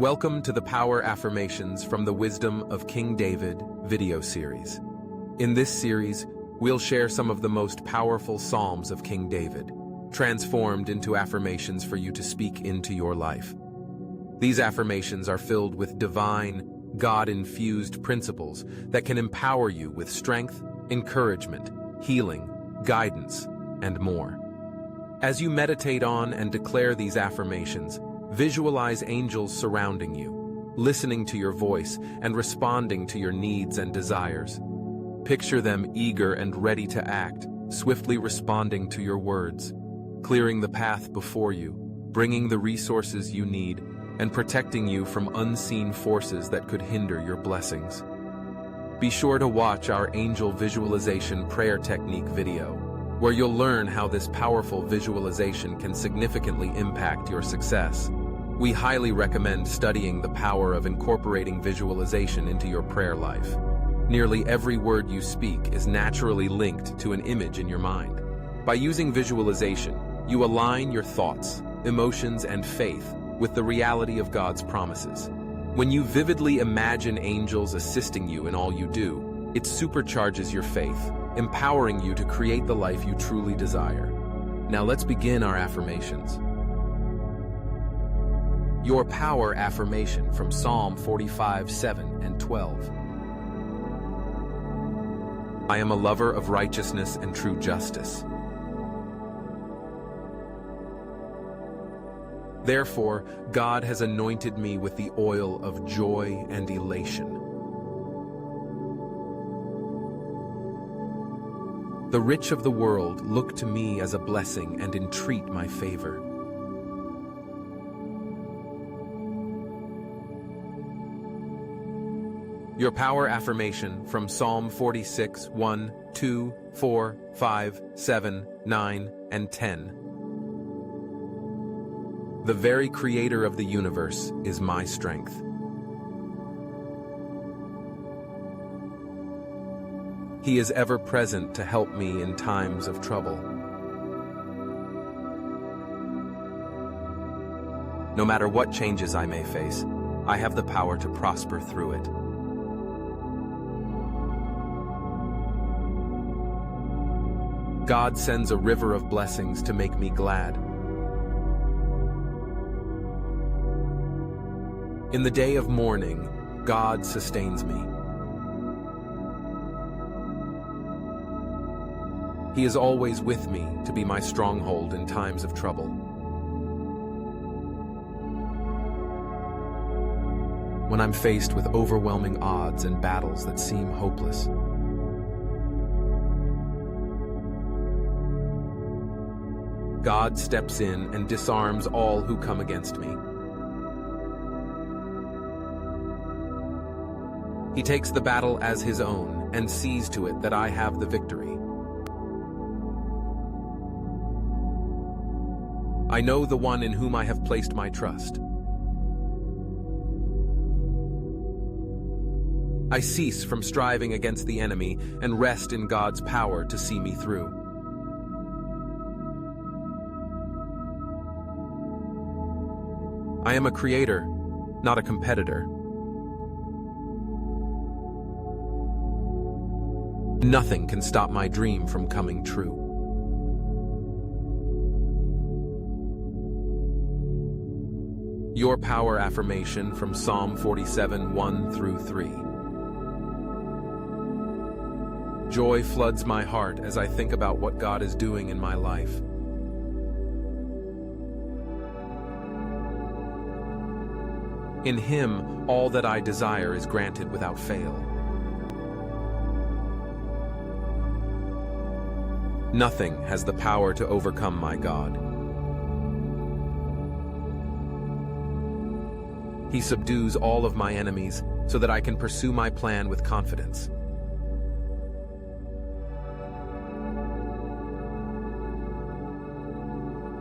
Welcome to the Power Affirmations from the Wisdom of King David video series. In this series, we'll share some of the most powerful Psalms of King David, transformed into affirmations for you to speak into your life. These affirmations are filled with divine, God-infused principles that can empower you with strength, encouragement, healing, guidance, and more. As you meditate on and declare these affirmations, visualize angels surrounding you, listening to your voice and responding to your needs and desires. Picture them eager and ready to act, swiftly responding to your words, clearing the path before you, bringing the resources you need, and protecting you from unseen forces that could hinder your blessings. Be sure to watch our Angel Visualization Prayer Technique video, where you'll learn how this powerful visualization can significantly impact your success. We highly recommend studying the power of incorporating visualization into your prayer life. Nearly every word you speak is naturally linked to an image in your mind. By using visualization, you align your thoughts, emotions, and faith with the reality of God's promises. When you vividly imagine angels assisting you in all you do, it supercharges your faith, empowering you to create the life you truly desire. Now let's begin our affirmations. Your Power Affirmation from Psalm 45:7 and 12. I am a lover of righteousness and true justice. Therefore, God has anointed me with the oil of joy and elation. The rich of the world look to me as a blessing and entreat my favor. Your Power Affirmation from Psalm 46:1, 2, 4, 5, 7, 9, and 10. The very creator of the universe is my strength. He is ever present to help me in times of trouble. No matter what changes I may face, I have the power to prosper through it. God sends a river of blessings to make me glad. In the day of mourning, God sustains me. He is always with me to be my stronghold in times of trouble. When I'm faced with overwhelming odds and battles that seem hopeless, God steps in and disarms all who come against me. He takes the battle as his own and sees to it that I have the victory. I know the one in whom I have placed my trust. I cease from striving against the enemy and rest in God's power to see me through. I am a creator, not a competitor. Nothing can stop my dream from coming true. Your Power Affirmation from Psalm 47:1 through 3. Joy floods my heart as I think about what God is doing in my life. In Him, all that I desire is granted without fail. Nothing has the power to overcome my God. He subdues all of my enemies so that I can pursue my plan with confidence.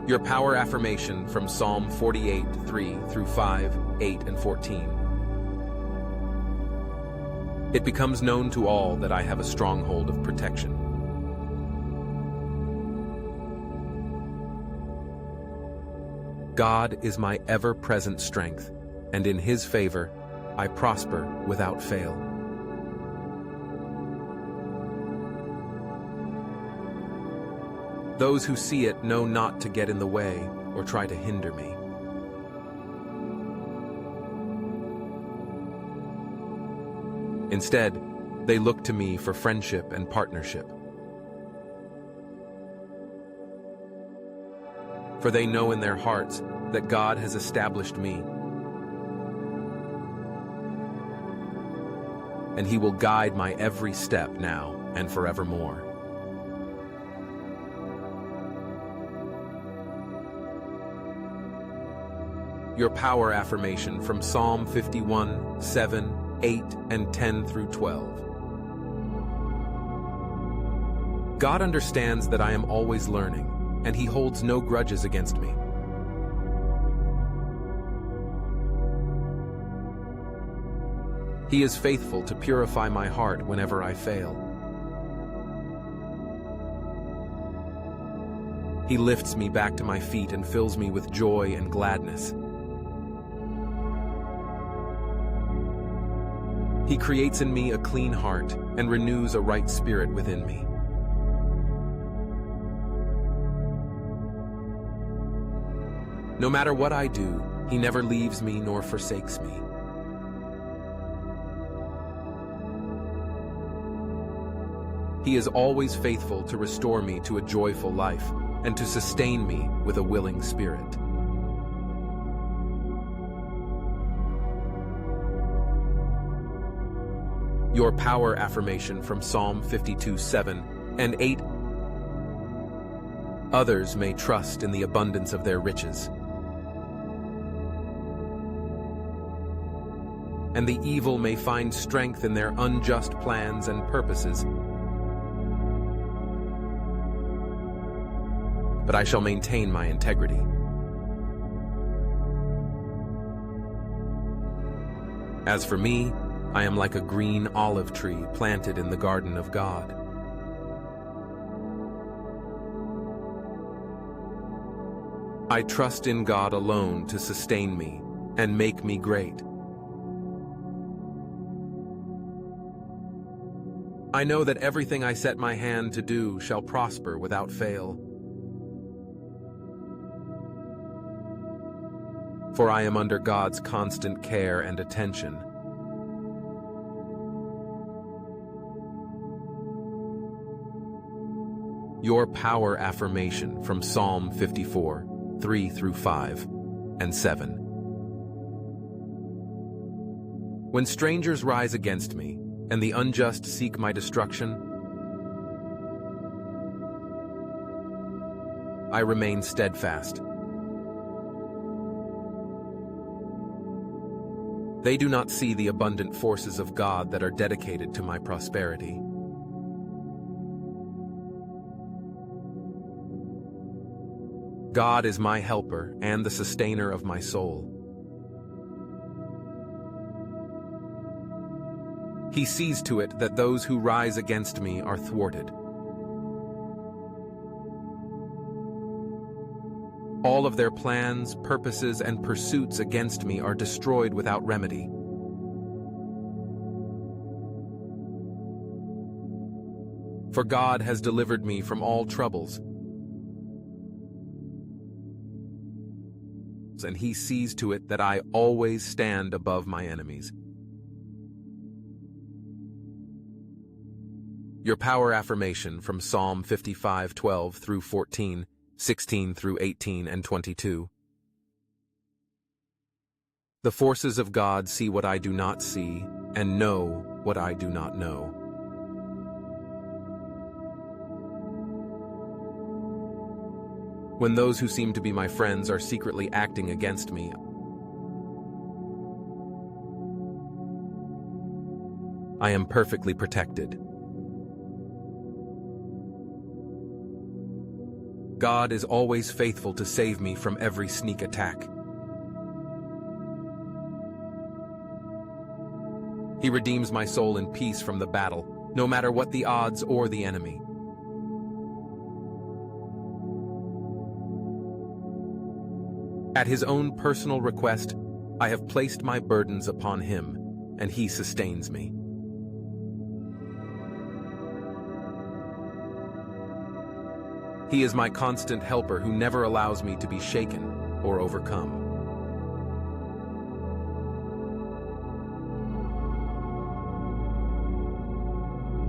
Your Power Affirmation from Psalm 48:3 through 5, 8, and 14. It becomes known to all that I have a stronghold of protection. God is my ever-present strength. and in His favor, I prosper without fail. Those who see it know not to get in the way or try to hinder me. Instead, they look to me for friendship and partnership. For they know in their hearts that God has established me, and He will guide my every step now and forevermore. Your power affirmation from Psalm 51, 7, 8, and 10 through 12. God understands that I am always learning, and He holds no grudges against me. He is faithful to purify my heart whenever I fail. He lifts me back to my feet and fills me with joy and gladness. He creates in me a clean heart and renews a right spirit within me. No matter what I do, He never leaves me nor forsakes me. He is always faithful to restore me to a joyful life and to sustain me with a willing spirit. Your power affirmation from Psalm 52, 7 and 8. Others may trust in the abundance of their riches, and the evil may find strength in their unjust plans and purposes. But I shall maintain my integrity. As for me, I am like a green olive tree planted in the garden of God. I trust in God alone to sustain me and make me great. I know that everything I set my hand to do shall prosper without fail. For I am under God's constant care and attention. Your power affirmation from Psalm 54, 3 through 5 and 7. When strangers rise against me, and the unjust seek my destruction, I remain steadfast. They do not see the abundant forces of God that are dedicated to my prosperity. God is my helper and the sustainer of my soul. He sees to it that those who rise against me are thwarted. All of their plans, purposes, and pursuits against me are destroyed without remedy. For God has delivered me from all troubles, and He sees to it that I always stand above my enemies. Your power affirmation from Psalm 55, 12 through 14, 16 through 18 and 22. The forces of God see what I do not see, and know what I do not know. When those who seem to be my friends are secretly acting against me, I am perfectly protected. God is always faithful to save me from every sneak attack. He redeems my soul in peace from the battle, no matter what the odds or the enemy. At His own personal request, I have placed my burdens upon him, and he sustains me. He is my constant helper who never allows me to be shaken or overcome.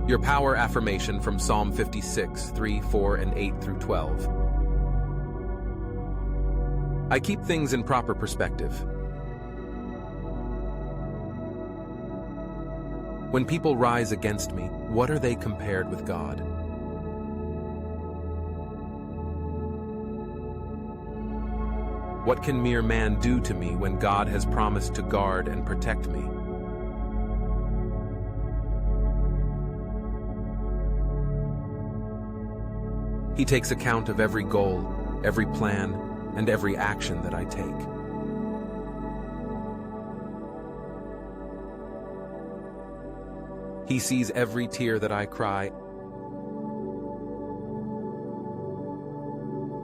Your power affirmation from Psalm 56, 3, 4, and 8 through 12. I keep things in proper perspective. When people rise against me, what are they compared with God? What can mere man do to me when God has promised to guard and protect me? He takes account of every goal, every plan, and every action that I take. He sees every tear that I cry,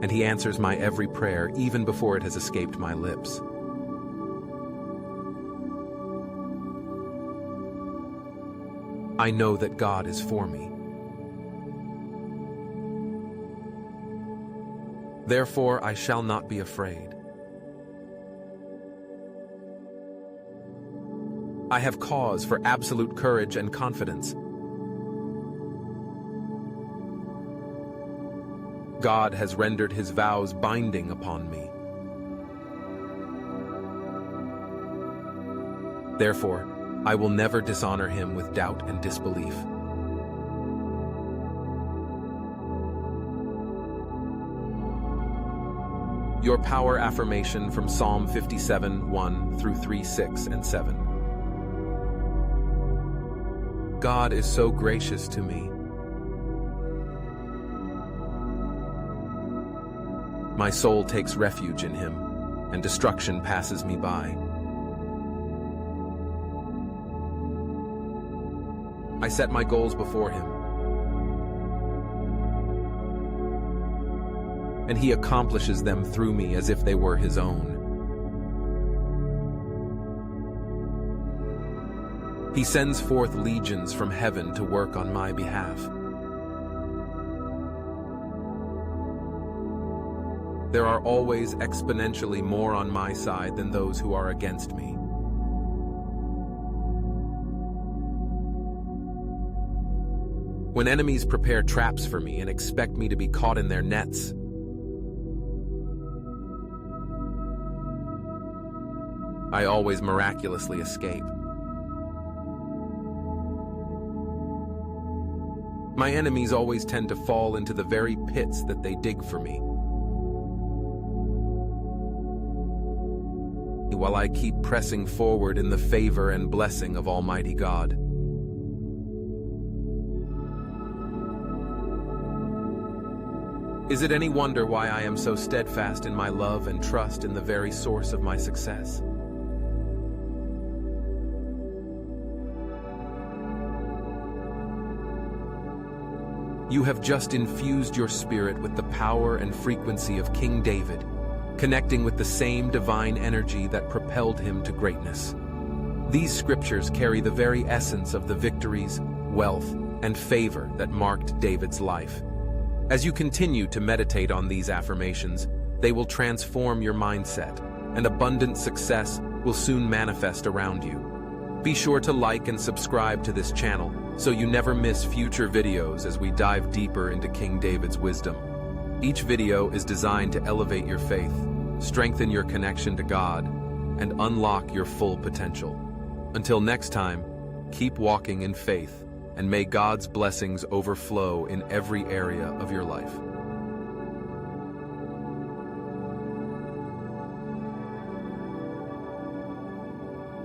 and he answers my every prayer even before it has escaped my lips. I know that God is for me. Therefore, I shall not be afraid. I have cause for absolute courage and confidence. God has rendered his vows binding upon me. Therefore, I will never dishonor him with doubt and disbelief. Your power affirmation from Psalm 57, 1 through 3, 6, and 7. God is so gracious to me. My soul takes refuge in him, and destruction passes me by. I set my goals before him, and he accomplishes them through me as if they were his own. He sends forth legions from heaven to work on my behalf. There are always exponentially more on my side than those who are against me. When enemies prepare traps for me and expect me to be caught in their nets, I always miraculously escape. My enemies always tend to fall into the very pits that they dig for me, while I keep pressing forward in the favor and blessing of Almighty God. Is it any wonder why I am so steadfast in my love and trust in the very source of my success? You have just infused your spirit with the power and frequency of King David, connecting with the same divine energy that propelled him to greatness. These scriptures carry the very essence of the victories, wealth, and favor that marked David's life. As you continue to meditate on these affirmations, they will transform your mindset, and abundant success will soon manifest around you. Be sure to like and subscribe to this channel so you never miss future videos as we dive deeper into King David's wisdom. Each video is designed to elevate your faith, strengthen your connection to God, and unlock your full potential. Until next time, keep walking in faith, and may God's blessings overflow in every area of your life.